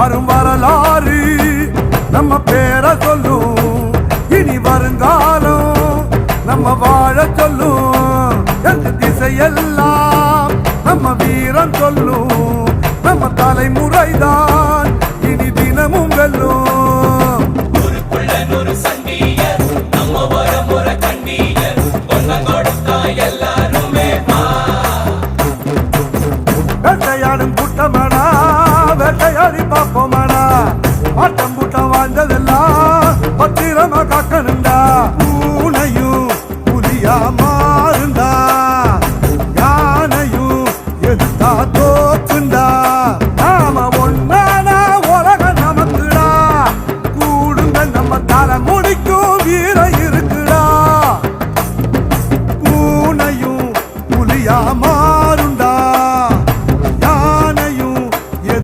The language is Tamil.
வரும் வரலாறு நம்ம பேரை சொல்லும், இனி வருங்காலம் நம்ம வாழ சொல்லும். எந்த திசையெல்லாம் நம்ம வீரம் சொல்லும், நம்ம தலைமுறைதான் இனி தினமும் வெல்லும். வேட்டையாடும் கூட்டமாடா, வேட்டையாடி பார்ப்போமாடா, ஆட்டம்